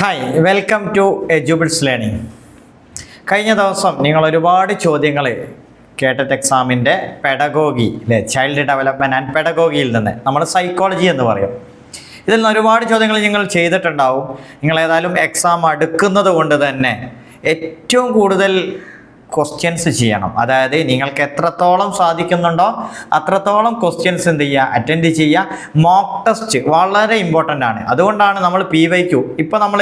Hi welcome to Edubits learning. കഴിഞ്ഞ ദിവസം നിങ്ങൾ ഒരുപാട് ചോദ്യങ്ങൾ കേട്ടറ്റ് എക്സാമിൻ്റെ പെഡഗോഗി അല്ലേ, ചൈൽഡ് ഡെവലപ്മെൻറ്റ് ആൻഡ് പെഡഗോഗിയിൽ നിന്ന് നമ്മൾ സൈക്കോളജി എന്ന് പറയും. ഇതിൽ നിന്ന് ഒരുപാട് ചോദ്യങ്ങൾ നിങ്ങൾ ചെയ്തിട്ടുണ്ടാവും. നിങ്ങൾ ഏതായാലും എക്സാം അടുക്കുന്നത് കൊണ്ട് തന്നെ ഏറ്റവും കൂടുതൽ ക്വസ്റ്റ്യൻസ് ചെയ്യണം. അതായത് നിങ്ങൾക്ക് എത്രത്തോളം സാധിക്കുന്നുണ്ടോ അത്രത്തോളം ക്വസ്റ്റ്യൻസ് എന്ത് ചെയ്യുക, അറ്റൻഡ് ചെയ്യുക. മോക്ക് ടെസ്റ്റ് വളരെ ഇമ്പോർട്ടൻ്റ് ആണ്. അതുകൊണ്ടാണ് നമ്മൾ PYQ ഇപ്പോൾ നമ്മൾ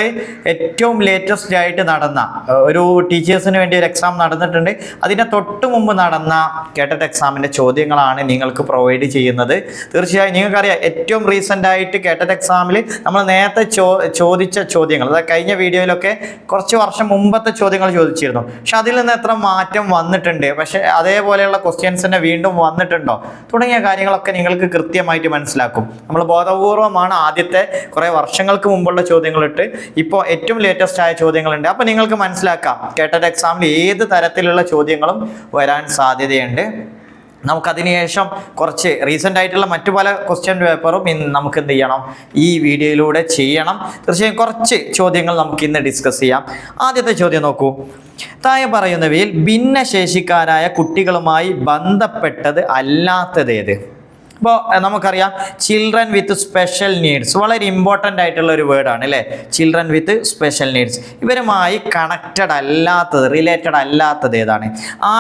ഏറ്റവും ലേറ്റസ്റ്റ് ആയിട്ട് നടന്ന ഒരു ടീച്ചേഴ്സിന് വേണ്ടി ഒരു എക്സാം നടന്നിട്ടുണ്ട്. അതിൻ്റെ തൊട്ട് മുമ്പ് നടന്ന കേട്ടറ്റ് എക്സാമിൻ്റെ ചോദ്യങ്ങളാണ് നിങ്ങൾക്ക് പ്രൊവൈഡ് ചെയ്യുന്നത്. തീർച്ചയായും നിങ്ങൾക്കറിയാം, ഏറ്റവും റീസെൻ്റ് ആയിട്ട് കേട്ടറ്റ് എക്സാമിൽ നമ്മൾ നേരത്തെ ചോദിച്ച ചോദ്യങ്ങൾ, അതായത് കഴിഞ്ഞ വീഡിയോയിലൊക്കെ കുറച്ച് വർഷം മുമ്പത്തെ ചോദ്യങ്ങൾ ചോദിച്ചിരുന്നു. പക്ഷെ അതിൽ നിന്ന് എത്ര മാറ്റം വന്നിട്ടുണ്ട്, പക്ഷെ അതേപോലെയുള്ള ക്വസ്റ്റ്യൻസ് തന്നെ വീണ്ടും വന്നിട്ടുണ്ടോ തുടങ്ങിയ കാര്യങ്ങളൊക്കെ നിങ്ങൾക്ക് കൃത്യമായിട്ട് മനസ്സിലാക്കും. നമ്മൾ ബോധപൂർവമാണ് ആദ്യത്തെ കുറേ വർഷങ്ങൾക്ക് മുമ്പുള്ള ചോദ്യങ്ങളിട്ട് ഇപ്പോൾ ഏറ്റവും ലേറ്റസ്റ്റ് ആയ ചോദ്യങ്ങളുണ്ട്. അപ്പോൾ നിങ്ങൾക്ക് മനസ്സിലാക്കാം കേട്ടറ്റ് എക്സാമിൽ ഏത് തരത്തിലുള്ള ചോദ്യങ്ങളും വരാൻ സാധ്യതയുണ്ട്. നമുക്കതിന് ശേഷം കുറച്ച് റീസെൻ്റ് ആയിട്ടുള്ള മറ്റു പല ക്വസ്റ്റ്യൻ പേപ്പറും നമുക്ക് എന്ത് ചെയ്യണം, ഈ വീഡിയോയിലൂടെ ചെയ്യണം. തീർച്ചയായും കുറച്ച് ചോദ്യങ്ങൾ നമുക്ക് ഇന്ന് ഡിസ്കസ് ചെയ്യാം. ആദ്യത്തെ ചോദ്യം നോക്കൂ. താഴെ പറയുന്നവയിൽ ഭിന്നശേഷിക്കാരായ കുട്ടികളുമായി ബന്ധപ്പെട്ടത് അല്ലാത്തതേത്? ഇപ്പോൾ നമുക്കറിയാം ചിൽഡ്രൻ വിത്ത് സ്പെഷ്യൽ നീഡ്സ് വളരെ ഇമ്പോർട്ടൻ്റ് ആയിട്ടുള്ള ഒരു വേർഡാണ് അല്ലേ. ചിൽഡ്രൻ വിത്ത് സ്പെഷ്യൽ നീഡ്സ്, ഇവരുമായി കണക്റ്റഡ് അല്ലാത്തത്, റിലേറ്റഡ് അല്ലാത്തത് ഏതാണ്?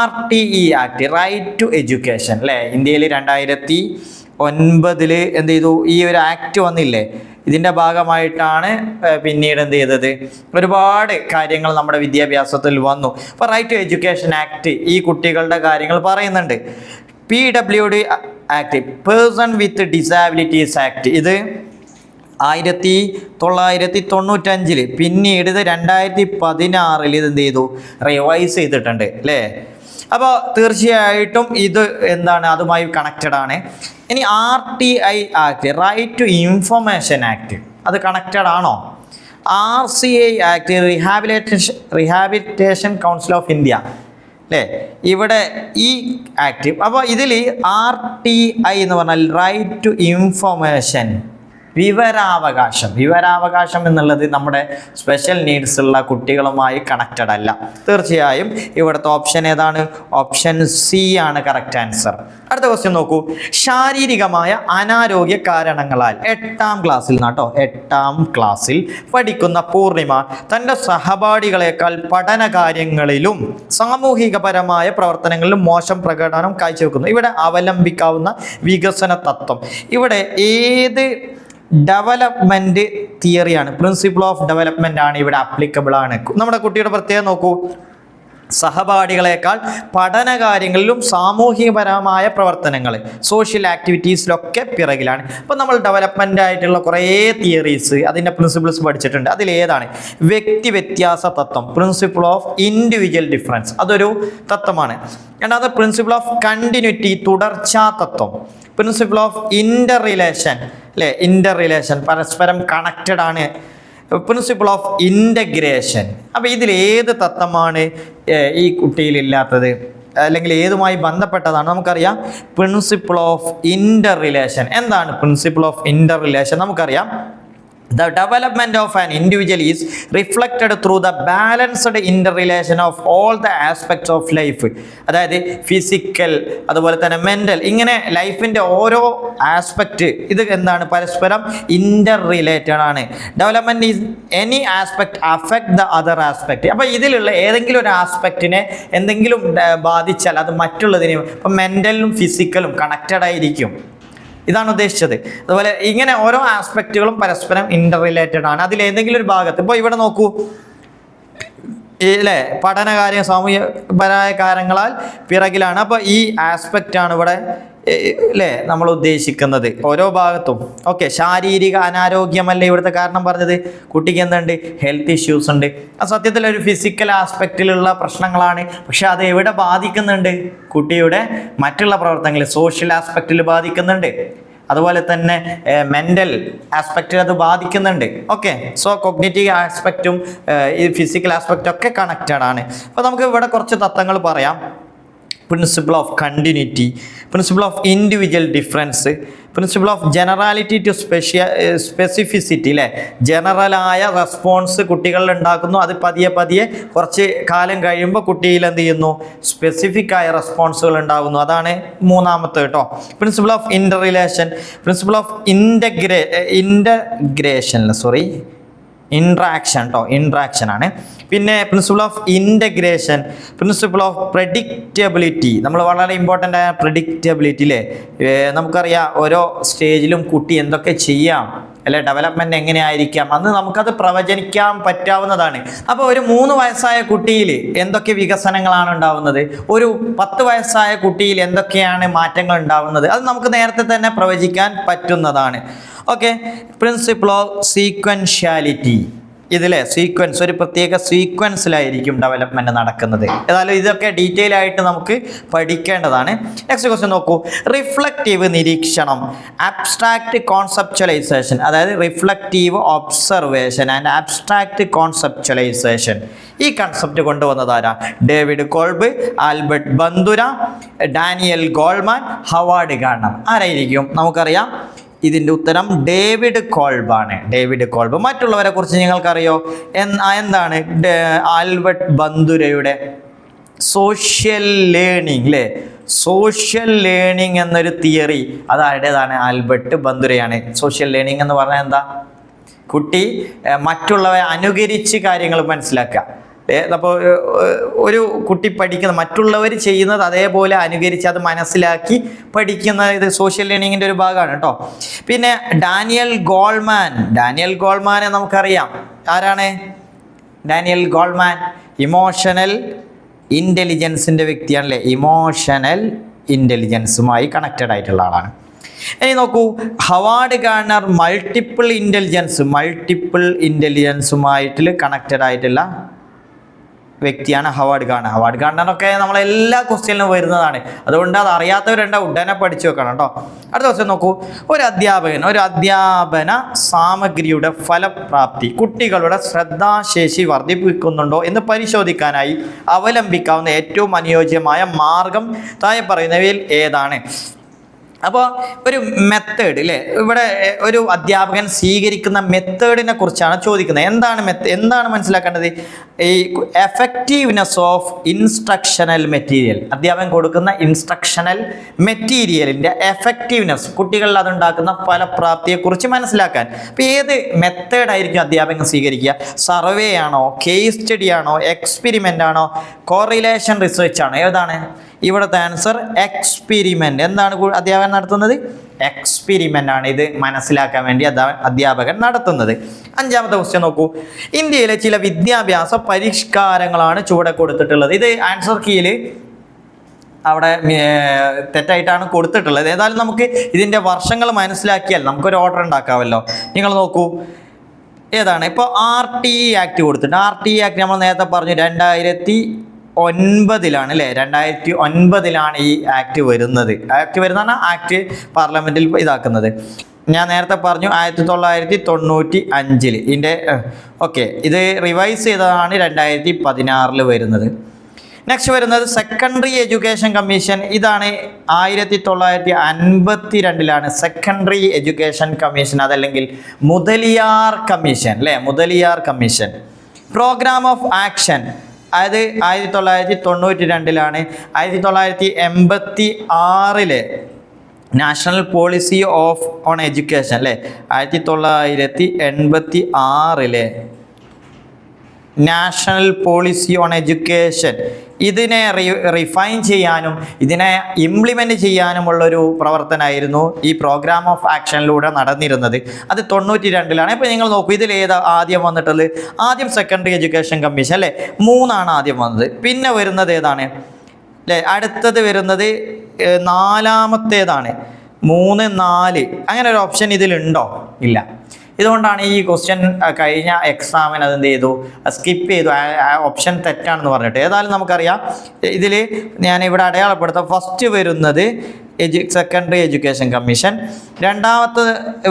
RTE act, right to education അല്ലേ. ഇന്ത്യയിൽ 2009 എന്ത് ചെയ്തു, ഈ ഒരു ആക്ട് വന്നില്ലേ. ഇതിൻ്റെ ഭാഗമായിട്ടാണ് പിന്നീട് എന്ത് ചെയ്തത്, ഒരുപാട് കാര്യങ്ങൾ നമ്മുടെ വിദ്യാഭ്യാസത്തിൽ വന്നു. അപ്പോൾ റൈറ്റ് ടു എഡ്യൂക്കേഷൻ ആക്ട് ഈ കുട്ടികളുടെ കാര്യങ്ങൾ പറയുന്നുണ്ട്. PWD act, person with disabilities act, ഇത് 1995 പിന്നീട് ഇത് 2016 ഇത് എന്ത് ചെയ്തു, റിവൈസ് ചെയ്തിട്ടുണ്ട് അല്ലേ. അപ്പോൾ തീർച്ചയായിട്ടും ഇത് എന്താണ്, അതുമായി കണക്റ്റഡ് ആണ്. ഇനി RTI act, right to information act, അത് കണക്റ്റഡ് ആണോ? RCI act, rehabilitation council of India അല്ലേ, ഇവിടെ ഈ ആക്ട്. അപ്പോൾ ഇതിൽ RTI എന്ന് പറഞ്ഞാൽ റൈറ്റ് ടു ഇൻഫർമേഷൻ, വിവരാവകാശം എന്നുള്ളത് നമ്മുടെ സ്പെഷ്യൽ നീഡ്സ് ഉള്ള കുട്ടികളുമായി കണക്റ്റഡ് അല്ല. തീർച്ചയായും ഇവിടുത്തെ ഓപ്ഷൻ ഏതാണ്? ഓപ്ഷൻ C ആണ് കറക്റ്റ് ആൻസർ. അടുത്ത ക്വസ്റ്റ്യൻ നോക്കൂ. ശാരീരികമായ അനാരോഗ്യ കാരണങ്ങളാൽ 8ാം ക്ലാസ്സിൽ നാട്ടോ 8ാം ക്ലാസ്സിൽ പഠിക്കുന്ന പൂർണിമ തൻ്റെ സഹപാഠികളെക്കാൾ പഠന കാര്യങ്ങളിലും സാമൂഹികപരമായ പ്രവർത്തനങ്ങളിലും മോശം പ്രകടനം കാഴ്ചവെക്കുന്നു. ഇവിടെ അവലംബിക്കാവുന്ന വികസന തത്വം, ഇവിടെ ഏത് ഡെവലപ്മെൻറ്റ് തിയറിയാണ്, പ്രിൻസിപ്പിൾ ഓഫ് ഡെവലപ്മെൻ്റ് ആണ് ഇവിടെ അപ്ലിക്കബിൾ ആണ്. നമ്മുടെ കുട്ടിയുടെ പ്രത്യേകം നോക്കൂ. സഹപാഠികളെക്കാൾ പഠനകാര്യങ്ങളിലും സാമൂഹികപരമായ പ്രവർത്തനങ്ങൾ, സോഷ്യൽ ആക്ടിവിറ്റീസിലൊക്കെ പിറകിലാണ്. അപ്പോൾ നമ്മൾ ഡെവലപ്മെൻ്റ് ആയിട്ടുള്ള കുറേ തിയറീസ്, അതിൻ്റെ പ്രിൻസിപ്പിൾസ് പഠിച്ചിട്ടുണ്ട്. അതിലേതാണ്? വ്യക്തി വ്യത്യാസ തത്വം, പ്രിൻസിപ്പിൾ ഓഫ് ഇൻഡിവിജ്വൽ ഡിഫറൻസ്, അതൊരു തത്വമാണ്. രണ്ടാമത് പ്രിൻസിപ്പിൾ ഓഫ് കണ്ടിന്യൂറ്റി, തുടർച്ചാ തത്വം. പ്രിൻസിപ്പിൾ ഓഫ് ഇൻ്റർ റിലേഷൻ അല്ലേ, ഇൻ്റർ റിലേഷൻ പരസ്പരം കണക്റ്റഡ് ആണ്. Principle of integration. അപ്പോൾ ഇതിൽ ഏത് തത്വമാണ് ഈ കുട്ടിയിലില്ലാത്തത്, അല്ലെങ്കിൽ ഏതുമായി ബന്ധപ്പെട്ടതാണ്? നമുക്കറിയാം പ്രിൻസിപ്പിൾ ഓഫ് ഇൻ്റർ റിലേഷൻ. എന്താണ് പ്രിൻസിപ്പിൾ ഓഫ് ഇൻ്റർ റിലേഷൻ? നമുക്കറിയാം the development of an individual is reflected through the balanced interrelation of all the aspects of life. അതായത് ഫിസിക്കൽ, അതുപോലെ തന്നെ മെൻ്റൽ, ഇങ്ങനെ ലൈഫിൻ്റെ ഓരോ ആസ്പെക്റ്റ് ഇത് എന്താണ്, പരസ്പരം ഇൻ്റർ റിലേറ്റഡ് ആണ്. Development is any aspect affect the other aspect. അപ്പോൾ ഇതിലുള്ള ഏതെങ്കിലും ഒരു ആസ്പെക്റ്റിനെ എന്തെങ്കിലും ബാധിച്ചാൽ അത് മറ്റുള്ളതിനെയും, ഇപ്പം മെൻ്റലും ഫിസിക്കലും കണക്റ്റഡ് ആയിരിക്കും, ഇതാണ് ഉദ്ദേശിച്ചത്. അതുപോലെ ഇങ്ങനെ ഓരോ ആസ്പെക്റ്റുകളും പരസ്പരം ഇൻ്റർ റിലേറ്റഡ് ആണ്. അതിലേതെങ്കിലും ഒരു ഭാഗത്ത്, ഇപ്പോൾ ഇവിടെ നോക്കൂ അല്ലേ, പഠനകാര്യം സാമൂഹികപരമായ കാര്യങ്ങളാൽ പിറകിലാണ്. അപ്പോൾ ഈ ആസ്പെക്റ്റാണ് ഇവിടെ അല്ലേ നമ്മൾ ഉദ്ദേശിക്കുന്നത് ഓരോ ഭാഗത്തും. ഓക്കെ, ശാരീരിക അനാരോഗ്യമല്ല ഇവിടുത്തെ കാരണം പറഞ്ഞത്. കുട്ടിക്ക് എന്തുണ്ട്, ഹെൽത്ത് ഇഷ്യൂസ് ഉണ്ട്. ആ സത്യത്തിൽ ഒരു ഫിസിക്കൽ ആസ്പെക്റ്റിലുള്ള പ്രശ്നങ്ങളാണ്, പക്ഷെ അത് എവിടെ ബാധിക്കുന്നുണ്ട്? കുട്ടിയുടെ മറ്റുള്ള പ്രവർത്തനങ്ങൾ, സോഷ്യൽ ആസ്പെക്റ്റിൽ ബാധിക്കുന്നുണ്ട്. അതുപോലെ തന്നെ മെൻ്റൽ ആസ്പെക്റ്റിൽ അത് ബാധിക്കുന്നുണ്ട്. ഓക്കെ, സോ കോഗ്നിറ്റീവ് ആസ്പെക്റ്റും ഈ ഫിസിക്കൽ ആസ്പെക്റ്റും ഒക്കെ കണക്റ്റഡ് ആണ്. അപ്പോൾ നമുക്ക് ഇവിടെ കുറച്ച് തത്വങ്ങൾ പറയാം. Principle of continuity, principle of individual difference, principle of generality to specificity അല്ലേ, ജനറലായ റെസ്പോൺസ് കുട്ടികളിൽ ഉണ്ടാക്കുന്നു, അത് പതിയെ പതിയെ കുറച്ച് കാലം കഴിയുമ്പോൾ കുട്ടിയിൽ എന്ത് ചെയ്യുന്നു, സ്പെസിഫിക് ആയ റെസ്പോൺസുകൾ ഉണ്ടാകുന്നു. അതാണ് മൂന്നാമത്തെ കേട്ടോ. Principle of inter relation, principle of interaction കേട്ടോ, ഇൻട്രാക്ഷൻ ആണ്. പിന്നെ principle of integration, principle of predictability, നമ്മൾ വളരെ ഇമ്പോർട്ടൻ്റ് ആയ പ്രെഡിക്റ്റബിലിറ്റി അല്ലേ. നമുക്കറിയാം ഓരോ സ്റ്റേജിലും കുട്ടി എന്തൊക്കെ ചെയ്യാം അല്ലെ, ഡെവലപ്മെൻറ്റ് എങ്ങനെയായിരിക്കാം അന്ന് നമുക്കത് പ്രവചനിക്കാൻ പറ്റാവുന്നതാണ്. അപ്പോൾ ഒരു 3 വയസ്സായ കുട്ടിയിൽ എന്തൊക്കെ വികസനങ്ങളാണ് ഉണ്ടാവുന്നത്, ഒരു 10 വയസ്സായ കുട്ടിയിൽ എന്തൊക്കെയാണ് മാറ്റങ്ങൾ ഉണ്ടാവുന്നത്, അത് നമുക്ക് നേരത്തെ തന്നെ പ്രവചിക്കാൻ പറ്റുന്നതാണ്. ഓക്കെ. പ്രിൻസിപ്പിൾ ഓഫ് സീക്വൻഷ്യാലിറ്റി, ഇതിലെ സീക്വൻസ് ഒരു പ്രത്യേക സീക്വൻസിലായിരിക്കും ഡെവലപ്മെൻറ്റ് നടക്കുന്നത്. ഏതായാലും ഇതൊക്കെ ഡീറ്റെയിൽ ആയിട്ട് നമുക്ക് പഠിക്കേണ്ടതാണ്. നെക്സ്റ്റ് ക്വസ്റ്റ്യൻ നോക്കൂ. റിഫ്ലക്റ്റീവ് നിരീക്ഷണം, അബ്സ്ട്രാക്റ്റ് കോൺസെപ്ച്വലൈസേഷൻ, അതായത് reflective observation and abstract conceptualisation, ഈ കൺസെപ്റ്റ് കൊണ്ടുവന്നതാരാ? David Kolb, Albert Bandura, Daniel Goleman, Howard Gardner. ആരായിരിക്കും? നമുക്കറിയാം ഇതിൻ്റെ ഉത്തരം ഡേവിഡ് കോൾബാണ്. David Kolb. മറ്റുള്ളവരെ കുറിച്ച് നിങ്ങൾക്കറിയോ? എന്താണ് ആൽബർട്ട് ബന്ദുരയുടെ സോഷ്യൽ ലേണിംഗ് അല്ലേ, സോഷ്യൽ ലേണിംഗ് എന്നൊരു തിയറി അത് ആരുടേതാണ്? ആൽബർട്ട് ബന്ദുരയാണ്. സോഷ്യൽ ലേണിംഗ് എന്ന് പറഞ്ഞാൽ എന്താ? കുട്ടി മറ്റുള്ളവരെ അനുകരിച്ച് കാര്യങ്ങൾ മനസ്സിലാക്കുക. അപ്പോൾ ഒരു കുട്ടി പഠിക്കുന്ന മറ്റുള്ളവർ ചെയ്യുന്നത് അതേപോലെ അനുകരിച്ച് അത് മനസ്സിലാക്കി പഠിക്കുന്ന ഇത് സോഷ്യൽ ലേണിങ്ങിൻ്റെ ഒരു ഭാഗമാണ് കേട്ടോ. പിന്നെ ഡാനിയൽ ഗോൾമാനെ നമുക്കറിയാം. ആരാണ് ഡാനിയൽ ഗോൾമാൻ? ഇമോഷണൽ ഇൻ്റലിജൻസിൻ്റെ വ്യക്തിയാണല്ലേ, ഇമോഷണൽ ഇൻ്റലിജൻസുമായി കണക്റ്റഡ് ആയിട്ടുള്ള ആളാണ്. ഇനി നോക്കൂ, ഹവാർഡ് ഗാർണർ മൾട്ടിപ്പിൾ ഇൻ്റലിജൻസുമായിട്ട് കണക്റ്റഡ് ആയിട്ടുള്ള വ്യക്തിയാണ് ഹവാർഡ് ഗാർണർ. ഹവാർഡ് ഗാർണറൊക്കെ നമ്മളെല്ലാ ക്വസ്റ്റ്യനിലും വരുന്നതാണ്, അതുകൊണ്ട് അത് അറിയാത്തവരുണ്ടാവും, ഉടനെ പഠിച്ചു വെക്കണം കേട്ടോ. അടുത്ത ക്വസ്റ്റ്യൻ നോക്കൂ. ഒരു അധ്യാപന സാമഗ്രിയുടെ ഫലപ്രാപ്തി കുട്ടികളുടെ ശ്രദ്ധാശേഷി വർദ്ധിപ്പിക്കുന്നുണ്ടോ എന്ന് പരിശോധിക്കാനായി അവലംബിക്കാവുന്ന ഏറ്റവും അനുയോജ്യമായ മാർഗം താഴെ പറയുന്നവയിൽ ഏതാണ്? അപ്പോൾ ഒരു മെത്തേഡ് അല്ലേ, ഇവിടെ ഒരു അധ്യാപകൻ സ്വീകരിക്കുന്ന മെത്തേഡിനെ കുറിച്ചാണ് ചോദിക്കുന്നത്. എന്താണ് മനസ്സിലാക്കേണ്ടത്? ഈ എഫക്റ്റീവ്നെസ് ഓഫ് ഇൻസ്ട്രക്ഷണൽ മെറ്റീരിയൽ, അധ്യാപകൻ കൊടുക്കുന്ന ഇൻസ്ട്രക്ഷണൽ മെറ്റീരിയലിൻ്റെ എഫക്റ്റീവ്നെസ്, കുട്ടികളിൽ അതുണ്ടാക്കുന്ന ഫലപ്രാപ്തിയെക്കുറിച്ച് മനസ്സിലാക്കാൻ. അപ്പോൾ ഏത് മെത്തേഡായിരിക്കും അധ്യാപകൻ സ്വീകരിക്കുക? സർവേ ആണോ, കേസ് സ്റ്റഡി ആണോ, എക്സ്പെരിമെൻ്റ് ആണോ, കോറിലേഷൻ റിസർച്ച് ആണോ? ഏതാണ്? ഇവിടുത്തെ ആൻസർ എക്സ്പെരിമെൻ്റ്. എന്താണ് അധ്യാപകൻ നടത്തുന്നത്? എക്സ്പെരിമെൻ്റ് ആണ് ഇത് മനസ്സിലാക്കാൻ വേണ്ടി അധ്യാപകൻ നടത്തുന്നത്. അഞ്ചാമത്തെ ക്വസ്റ്റ്യൻ നോക്കൂ. ഇന്ത്യയിലെ ചില വിദ്യാഭ്യാസ പരിഷ്കാരങ്ങളാണ് ചുവടെ കൊടുത്തിട്ടുള്ളത്. ഇത് ആൻസർ കീയിൽ അവിടെ തെറ്റായിട്ടാണ് കൊടുത്തിട്ടുള്ളത്. ഏതായാലും നമുക്ക് ഇതിൻ്റെ വർഷങ്ങൾ മനസ്സിലാക്കിയാൽ നമുക്കൊരു ഓർഡർ ഉണ്ടാക്കാമല്ലോ. നിങ്ങൾ നോക്കൂ, ഏതാണ്? ഇപ്പോൾ RTE ആക്ട് കൊടുത്തിട്ട്, RTE ആക്ട് നമ്മൾ നേരത്തെ പറഞ്ഞു 2009 അല്ലേ, 2009 ഈ ആക്ട് വരുന്നത്. ആക്ട് പാർലമെൻറ്റിൽ ഇതാക്കുന്നത്. ഞാൻ നേരത്തെ പറഞ്ഞു 1995 ഇതിൻ്റെ ഓക്കെ, ഇത് റിവൈസ് ചെയ്തതാണ് 2016 വരുന്നത്. നെക്സ്റ്റ് വരുന്നത് സെക്കൻഡറി എഡ്യൂക്കേഷൻ കമ്മീഷൻ. ഇതാണ് 1952 സെക്കൻഡറി എഡ്യൂക്കേഷൻ കമ്മീഷൻ, അതല്ലെങ്കിൽ മുതലിയാർ കമ്മീഷൻ അല്ലേ, Mudaliar commission. Program of action അതായത് 1992 1986 നാഷണൽ പോളിസി ഓൺ എഡ്യൂക്കേഷൻ അല്ലേ, 1986 നാഷണൽ പോളിസി ഓൺ എഡ്യൂക്കേഷൻ. ഇതിനെ റിഫൈൻ ചെയ്യാനും ഇതിനെ ഇംപ്ലിമെൻ്റ് ചെയ്യാനുമുള്ളൊരു പ്രവർത്തനമായിരുന്നു ഈ പ്രോഗ്രാം ഓഫ് ആക്ഷനിലൂടെ നടന്നിരുന്നത്. അത് 92. ഇപ്പോൾ നിങ്ങൾ നോക്കൂ, ഇതിൽ ആദ്യം വന്നിട്ടുള്ളത്? ആദ്യം സെക്കൻഡറി എഡ്യൂക്കേഷൻ കമ്മീഷൻ അല്ലേ, 3 ആദ്യം വന്നത്. പിന്നെ വരുന്നത് ഏതാണ് അല്ലേ? അടുത്തത് വരുന്നത് 4ാമത്തേതാണ്. 3, 4 അങ്ങനെ ഒരു ഓപ്ഷൻ ഇതിലുണ്ടോ? ഇല്ല. ഇതുകൊണ്ടാണ് ഈ ക്വസ്റ്റ്യൻ കഴിഞ്ഞ എക്സാമിന് അതെന്ത് ചെയ്തു, സ്കിപ്പ് ചെയ്തു, ഓപ്ഷൻ തെറ്റാണെന്ന് പറഞ്ഞിട്ട്. ഏതായാലും നമുക്കറിയാം, ഇതിൽ ഞാനിവിടെ അടയാളപ്പെടുത്താം. ഫസ്റ്റ് വരുന്നത് സെക്കൻഡറി എഡ്യൂക്കേഷൻ കമ്മീഷൻ, രണ്ടാമത്തെ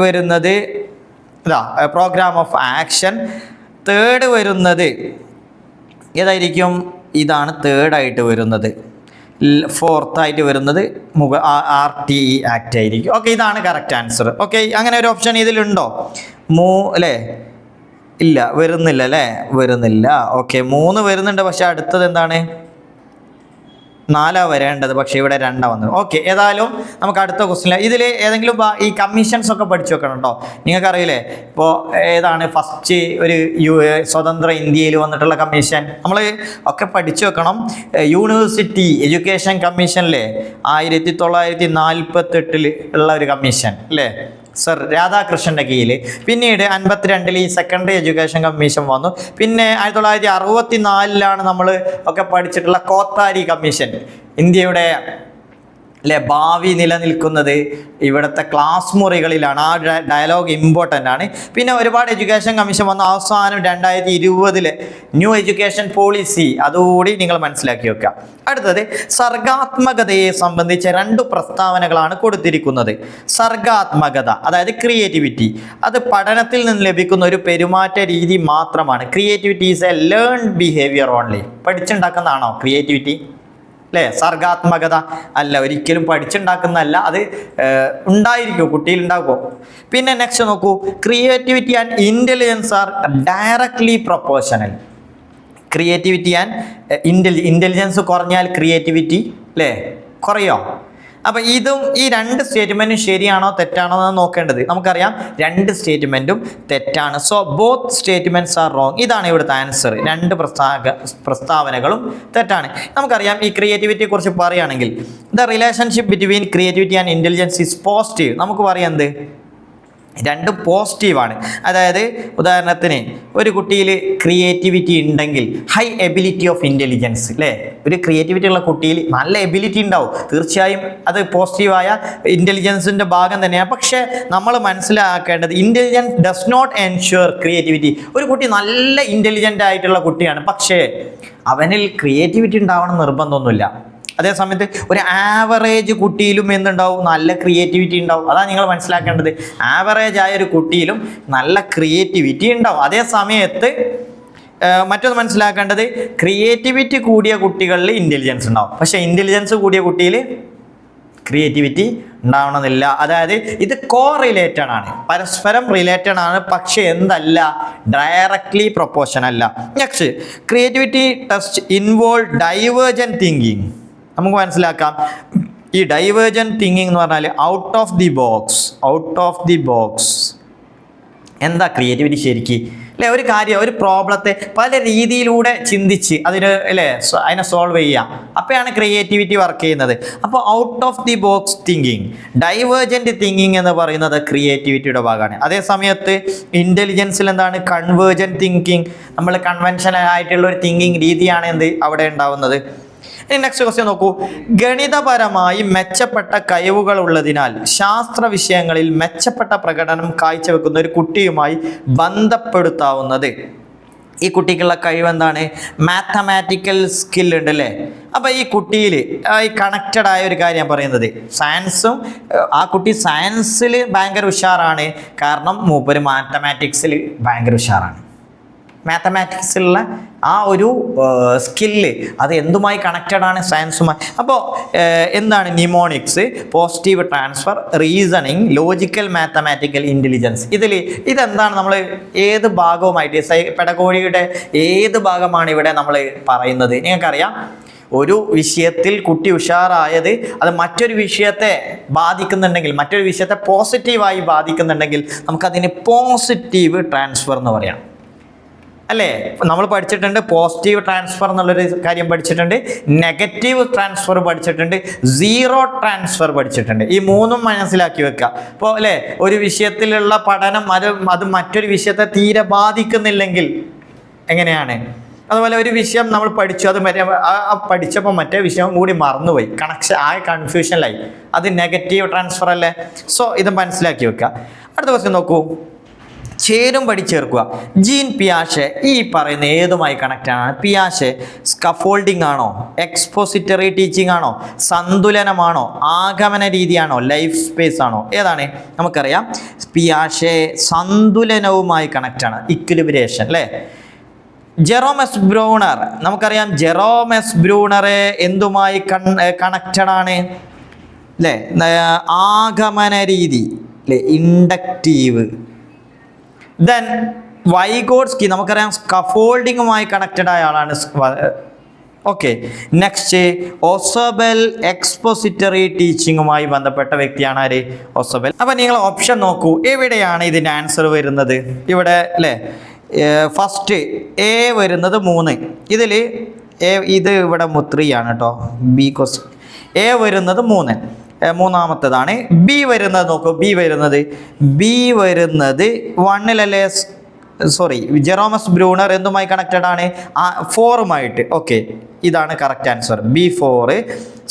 വരുന്നത് പ്രോഗ്രാം ഓഫ് ആക്ഷൻ, തേർഡ് വരുന്നത് ഏതായിരിക്കും? ഇതാണ് തേർഡായിട്ട് വരുന്നത്. ഫോർത്ത് ആയിട്ട് വരുന്നത് RTE ആക്ട് ആയിരിക്കും. ഓക്കെ, ഇതാണ് കറക്റ്റ് ആൻസർ. ഓക്കെ, അങ്ങനെ ഒരു ഓപ്ഷൻ ഇതിലുണ്ടോ? അല്ലേ? ഇല്ല, വരുന്നില്ല അല്ലേ? വരുന്നില്ല. ഓക്കെ, 3 വരുന്നുണ്ട്, പക്ഷെ അടുത്തത് എന്താണ്? 4 വരേണ്ടത്, പക്ഷേ ഇവിടെ 2 വന്നത്. ഓക്കെ, ഏതായാലും നമുക്ക് അടുത്ത ക്വസ്റ്റ്യൻ. ഇതിൽ ഏതെങ്കിലും ഈ കമ്മീഷൻസ് ഒക്കെ പഠിച്ചു വെക്കണം കേട്ടോ. നിങ്ങൾക്കറിയില്ലേ, ഇപ്പോൾ ഏതാണ് ഫസ്റ്റ് ഒരു സ്വതന്ത്ര ഇന്ത്യയിൽ വന്നിട്ടുള്ള കമ്മീഷൻ? നമ്മൾ ഒക്കെ പഠിച്ചു വെക്കണം. യൂണിവേഴ്സിറ്റി എഡ്യൂക്കേഷൻ കമ്മീഷനിലെ 1948 ഉള്ള ഒരു കമ്മീഷൻ അല്ലേ, സർ രാധാകൃഷ്ണൻ്റെ കീഴിൽ. പിന്നീട് 52 ഈ സെക്കൻഡറി എഡ്യൂക്കേഷൻ കമ്മീഷൻ വന്നു. പിന്നെ 1964 നമ്മൾ ഒക്കെ പഠിച്ചിട്ടുള്ള കോത്താരി കമ്മീഷൻ. ഇന്ത്യയുടെ ഭാവി നിലനിൽക്കുന്നത് ഇവിടുത്തെ ക്ലാസ് മുറികളിലാണ്. ആ ഡയലോഗ് ഇമ്പോർട്ടൻ്റ് ആണ്. പിന്നെ ഒരുപാട് എഡ്യൂക്കേഷൻ കമ്മീഷൻ വന്നു. അവസാനം 2020 ന്യൂ എഡ്യൂക്കേഷൻ പോളിസി. അതുകൂടി നിങ്ങൾ മനസ്സിലാക്കി വെക്കുക. അടുത്തത് സർഗാത്മകതയെ സംബന്ധിച്ച 2 പ്രസ്താവനകളാണ് കൊടുത്തിരിക്കുന്നത്. സർഗാത്മകത അതായത് ക്രിയേറ്റിവിറ്റി, അത് പഠനത്തിൽ നിന്ന് ലഭിക്കുന്ന ഒരു പെരുമാറ്റ രീതി മാത്രമാണ്. Creativity is a learned behaviour only. പഠിച്ചുണ്ടാക്കുന്നതാണോ ക്രിയേറ്റിവിറ്റി? അല്ലേ? സർഗാത്മകത അല്ല, ഒരിക്കലും പഠിച്ചുണ്ടാക്കുന്നതല്ല, അത് ഉണ്ടായിരിക്കും, കുട്ടിയിൽ ഉണ്ടാകുമോ. പിന്നെ നെക്സ്റ്റ് നോക്കൂ, creativity and intelligence are directly proportional. Creativity and intelligence കുറഞ്ഞാൽ ക്രിയേറ്റിവിറ്റി അല്ലേ കുറയോ? അപ്പോൾ ഇതും ഈ 2 സ്റ്റേറ്റ്മെൻറ്റും ശരിയാണോ തെറ്റാണോ എന്ന് നോക്കേണ്ടത്. നമുക്കറിയാം 2 സ്റ്റേറ്റ്മെൻറ്റും തെറ്റാണ്. So both statements are wrong. ഇതാണ് ഇവിടുത്തെ ആൻസർ. 2 പ്രസ്താവനകളും തെറ്റാണ്. നമുക്കറിയാം ഈ ക്രിയേറ്റിവിറ്റിയെ കുറിച്ച് പറയുകയാണെങ്കിൽ the relationship between creativity and intelligence is positive. നമുക്ക് പറയാം എന്ത്? 2 പോസിറ്റീവാണ്. അതായത് ഉദാഹരണത്തിന് ഒരു കുട്ടിയിൽ ക്രിയേറ്റിവിറ്റി ഉണ്ടെങ്കിൽ ഹൈ എബിലിറ്റി ഓഫ് ഇൻ്റലിജൻസ് അല്ലേ, ഒരു ക്രിയേറ്റിവിറ്റി ഉള്ള കുട്ടിയിൽ നല്ല എബിലിറ്റി ഉണ്ടാവും, തീർച്ചയായും അത് പോസിറ്റീവായ ഇൻ്റലിജൻസിൻ്റെ ഭാഗം തന്നെയാണ്. പക്ഷേ നമ്മൾ മനസ്സിലാക്കേണ്ടത് intelligence does not ensure creativity. ഒരു കുട്ടി നല്ല ഇൻ്റലിജൻ്റ് ആയിട്ടുള്ള കുട്ടിയാണ്, പക്ഷേ അവനിൽ ക്രിയേറ്റിവിറ്റി ഉണ്ടാവണം നിർബന്ധമൊന്നുമില്ല. അതേ സമയത്ത് ഒരു ആവറേജ് കുട്ടിയിലും എന്തുണ്ടാവും? നല്ല ക്രിയേറ്റിവിറ്റി ഉണ്ടാവും. അതാണ് നിങ്ങൾ മനസ്സിലാക്കേണ്ടത്. ആവറേജ് ആയ ഒരു കുട്ടിയിലും നല്ല ക്രിയേറ്റിവിറ്റി ഉണ്ടാവും. അതേ സമയത്ത് മറ്റൊന്ന് മനസ്സിലാക്കേണ്ടത്, ക്രിയേറ്റിവിറ്റി കൂടിയ കുട്ടികളിൽ ഇൻ്റലിജൻസ് ഉണ്ടാവും, പക്ഷേ ഇൻ്റലിജൻസ് കൂടിയ കുട്ടിയിൽ ക്രിയേറ്റിവിറ്റി ഉണ്ടാവണമെന്നില്ല. അതായത് ഇത് കോറിലേറ്റഡ് ആണ്, പരസ്പരം റിലേറ്റഡ് ആണ്, പക്ഷേ എന്തല്ല? ഡയറക്ട്ലി പ്രൊപ്പോർഷൻ അല്ല. Next, creativity test involve divergent thinking. നമുക്ക് മനസ്സിലാക്കാം, ഈ ഡൈവേർജന്റ് തിങ്കിങ് എന്ന് പറഞ്ഞാൽ ഔട്ട് ഓഫ് ദി ബോക്സ്. എന്താ ക്രിയേറ്റിവിറ്റി ശരിക്ക്? അല്ലേ, ഒരു കാര്യം, ഒരു പ്രോബ്ലത്തെ പല രീതിയിലൂടെ ചിന്തിച്ച് അതിനെ സോൾവ് ചെയ്യാം. അപ്പോഴാണ് ക്രിയേറ്റിവിറ്റി വർക്ക് ചെയ്യുന്നത്. അപ്പോൾ out of the box thinking, divergent thinking എന്ന് പറയുന്നത് ക്രിയേറ്റിവിറ്റിയുടെ ഭാഗമാണ്. അതേ സമയത്ത് ഇൻ്റലിജൻസിൽ എന്താണ്? Convergent thinking. നമ്മൾ കൺവെൻഷനൽ ആയിട്ടുള്ള ഒരു തിങ്കിങ് രീതിയാണ് അവിടെ ഉണ്ടാവുന്നത്. ഇനി നെക്സ്റ്റ് ക്വസ്റ്റ്യൻ നോക്കൂ. ഗണിതപരമായി മെച്ചപ്പെട്ട കഴിവുകൾ ഉള്ളതിനാൽ ശാസ്ത്ര വിഷയങ്ങളിൽ മെച്ചപ്പെട്ട പ്രകടനം കാഴ്ചവെക്കുന്ന ഒരു കുട്ടിയുമായി ബന്ധപ്പെടുത്താവുന്നത്. ഈ കുട്ടിക്കുള്ള കഴിവ് എന്താണ്? മാത്തമാറ്റിക്കൽ സ്കിൽ ഉണ്ട് അല്ലേ. അപ്പോൾ ഈ കുട്ടിയിൽ ഈ കണക്റ്റഡ് ആയ ഒരു കാര്യം പറയുന്നത് സയൻസും, ആ കുട്ടി സയൻസിൽ ഭയങ്കര ഉഷാറാണ്, കാരണം മൂപ്പര് മാത്തമാറ്റിക്സിൽ ഭയങ്കര ഉഷാറാണ്. മാത്തമാറ്റിക്സിലുള്ള ആ ഒരു സ്കില്ല് അത് എന്തുമായി കണക്റ്റഡ് ആണ്? സയൻസുമായി. അപ്പോൾ എന്താണ് mnemonics, positive transfer, reasoning, logical mathematical intelligence. ഇതെന്താണ്? നമ്മൾ ഏത് ഭാഗവുമായിട്ട് പെഡഗോഗിയുടെ ഏത് ഭാഗമാണ് ഇവിടെ നമ്മൾ പറയുന്നത്? നിങ്ങൾക്കറിയാം, ഒരു വിഷയത്തിൽ കുട്ടി ഉഷാറായത് അത് മറ്റൊരു വിഷയത്തെ ബാധിക്കുന്നുണ്ടെങ്കിൽ, മറ്റൊരു വിഷയത്തെ പോസിറ്റീവായി ബാധിക്കുന്നുണ്ടെങ്കിൽ നമുക്കതിന് പോസിറ്റീവ് ട്രാൻസ്ഫർ എന്ന് പറയാം അല്ലേ. നമ്മൾ പഠിച്ചിട്ടുണ്ട് പോസിറ്റീവ് ട്രാൻസ്ഫർ എന്നുള്ളൊരു കാര്യം പഠിച്ചിട്ടുണ്ട്, നെഗറ്റീവ് ട്രാൻസ്ഫർ പഠിച്ചിട്ടുണ്ട്, സീറോ ട്രാൻസ്ഫർ പഠിച്ചിട്ടുണ്ട്. ഈ 3ഉം മനസ്സിലാക്കി വെക്കുക. അപ്പോൾ അല്ലേ, ഒരു വിഷയത്തിലുള്ള പഠനം അത് മറ്റൊരു വിഷയത്തെ തീരെ ബാധിക്കുന്നില്ലെങ്കിൽ എങ്ങനെയാണ്? അതുപോലെ ഒരു വിഷയം നമ്മൾ പഠിച്ചു, അത് പഠിച്ചപ്പോൾ മറ്റേ വിഷയം കൂടി മറന്നുപോയി, കൺഫ്യൂഷനിലായി, അത് നെഗറ്റീവ് ട്രാൻസ്ഫർ അല്ലേ. സോ ഇത് മനസ്സിലാക്കി വെക്കുക. അടുത്ത ക്വസ്റ്റ്യൻ നോക്കൂ. ചേരും പടി ചേർക്കുക. ജീൻ പിയാഷെ ഈ പറയുന്ന ഏതുമായി കണക്റ്റ് ആണ്? പിയാഷെ സ്കഫോൾഡിംഗ് ആണോ, എക്സ്പോസിറ്ററി ടീച്ചിങ് ആണോ, സന്തുലനമാണോ, ആഗമന രീതിയാണോ, ലൈഫ് സ്പേസ് ആണോ? ഏതാണ്? നമുക്കറിയാം പിയാഷെ സന്തുലനവുമായി കണക്റ്റ് ആണ്, ഇക്വിലിബ്രേഷൻ അല്ലേ. ജെറോമസ് ബ്രൂണർ, നമുക്കറിയാം ജെറോമസ് ബ്രൂണർ എന്തുമായി കണക്റ്റഡ് ആണ് അല്ലേ? ആഗമന രീതി അല്ലേ, ഇൻഡക്റ്റീവ്. ദെൻ വൈഗോട്സ്കി നമുക്കറിയാം സ്കഫോൾഡിങ്ങുമായി കണക്റ്റഡ് ആയ ആളാണ്. ഓക്കെ, നെക്സ്റ്റ് ഒസബെൽ എക്സ്പോസിറ്ററി ടീച്ചിങ്ങുമായി ബന്ധപ്പെട്ട വ്യക്തിയാണ് ആര്? ഒസബെൽ. അപ്പം നിങ്ങൾ ഓപ്ഷൻ നോക്കൂ, എവിടെയാണ് ഇതിൻ്റെ ആൻസർ വരുന്നത്? ഇവിടെ അല്ലേ, ഫസ്റ്റ് എ വരുന്നത് 3, ഇതിൽ ഇത് ഇവിടെ 3 ആണ് കേട്ടോ. ബി ക്വസ്റ്റ് എ വരുന്നത് 3, മൂന്നാമത്തേതാണ്. ബി വരുന്നത് നോക്കൂ, ബി വരുന്നത് 1-ലല്ലേ? സോറി, ജെറോമസ് ബ്രൂണർ എന്തുമായി കണക്റ്റഡ് ആണ്? 4-മായിട്ട്. ഓക്കെ, ഇതാണ് correct answer, B4.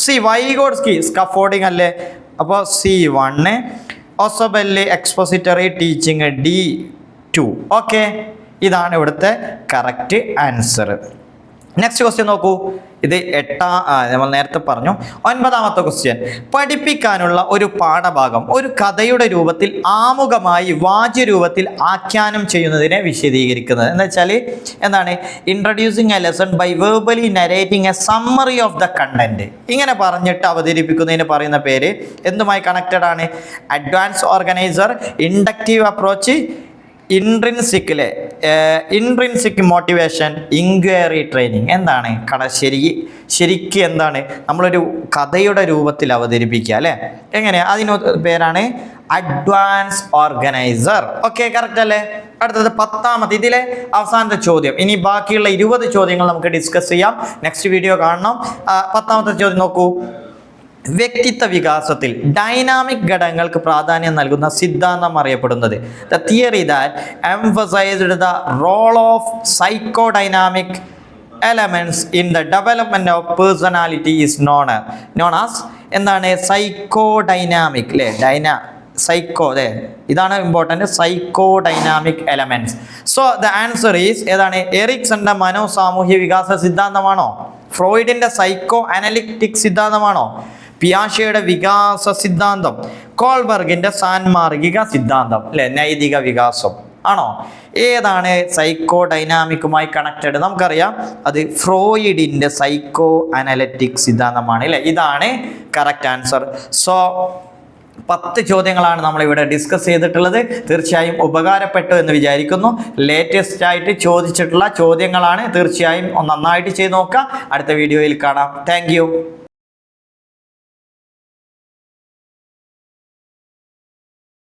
C Vygotsky scaffolding അല്ലേ, അപ്പോൾ C1. ഒസബെല്ല് expository teaching D2. Okay, ഇതാണ് ഇവിടുത്തെ കറക്റ്റ് ആൻസർ. നെക്സ്റ്റ് ക്വസ്റ്റ്യൻ നോക്കൂ, ഇത് നമ്മൾ നേരത്തെ പറഞ്ഞു. 9ാമത്തെ ക്വസ്റ്റ്യൻ, പഠിപ്പിക്കാനുള്ള ഒരു പാഠഭാഗം ഒരു കഥയുടെ രൂപത്തിൽ ആമുഖമായി വാച്യരൂപത്തിൽ ആഖ്യാനം ചെയ്യുന്നതിനെ വിശദീകരിക്കുന്നത് എന്ന് വെച്ചാൽ എന്താണ്? Introducing a lesson by verbally narrating a summary of the content. ഇങ്ങനെ പറഞ്ഞിട്ട് അവതരിപ്പിക്കുന്നതിന് പറയുന്ന പേര് എന്തുമായി കണക്റ്റഡ് ആണ്? Advance organiser, inductive approach, intrinsic motivation, inquiry training. എന്താണ് ശരിക്ക് എന്താണ്? നമ്മളൊരു കഥയുടെ രൂപത്തിൽ അവതരിപ്പിക്കുക അല്ലേ? എങ്ങനെ? അതിന് പേരാണ് അഡ്വാൻസ് ഓർഗനൈസർ. ഓക്കെ, കറക്റ്റ് അല്ലേ? അടുത്തത് 10ാമത്തെ, ഇതിലെ അവസാനത്തെ ചോദ്യം. ഇനി ബാക്കിയുള്ള 20 ചോദ്യങ്ങൾ നമുക്ക് ഡിസ്കസ് ചെയ്യാം. നെക്സ്റ്റ് വീഡിയോ കാണണം. 10ാമത്തെ ചോദ്യം നോക്കൂ, വ്യക്തിത്വ വികാസത്തിൽ ഡൈനാമിക് ഘടകങ്ങൾക്ക് പ്രാധാന്യം നൽകുന്ന സിദ്ധാന്തം അറിയപ്പെടുന്നത്? The theory that emphasized the role of psychodynamic elements in the development of personality is known as എന്താണ്? സൈക്കോഡൈനാമിക് അല്ലേ? സൈക്കോ അല്ലേ? ഇതാണ് important, psychodynamic elements. So the answer is ഏതാണ്? എറിക്സന്റെ മനോസാമൂഹ്യ വികാസ സിദ്ധാന്തമാണോ? ഫ്രോയിഡിന്റെ സൈക്കോ അനലിറ്റിക് സിദ്ധാന്തമാണോ? പിയാഷയുടെ വികാസ സിദ്ധാന്തം? കോൾബർഗിന്റെ സാൻമാർഗിക സിദ്ധാന്തം അല്ലെ, നൈതിക വികാസം ആണോ? ഏതാണ് സൈക്കോ ഡൈനാമിക്കുമായി കണക്റ്റഡ്? നമുക്കറിയാം അത് ഫ്രോയിഡിന്റെ സൈക്കോ അനലിറ്റിക് സിദ്ധാന്തമാണ് അല്ലെ. ഇതാണ് കറക്റ്റ് ആൻസർ. സോ 10 ചോദ്യങ്ങളാണ് നമ്മളിവിടെ ഡിസ്കസ് ചെയ്തിട്ടുള്ളത്. തീർച്ചയായും ഉപകാരപ്പെട്ടു എന്ന് വിചാരിക്കുന്നു. ലേറ്റസ്റ്റ് ആയിട്ട് ചോദിച്ചിട്ടുള്ള ചോദ്യങ്ങളാണ്. തീർച്ചയായും നന്നായിട്ട് ചെയ്ത് നോക്കുക. അടുത്ത വീഡിയോയിൽ കാണാം. താങ്ക്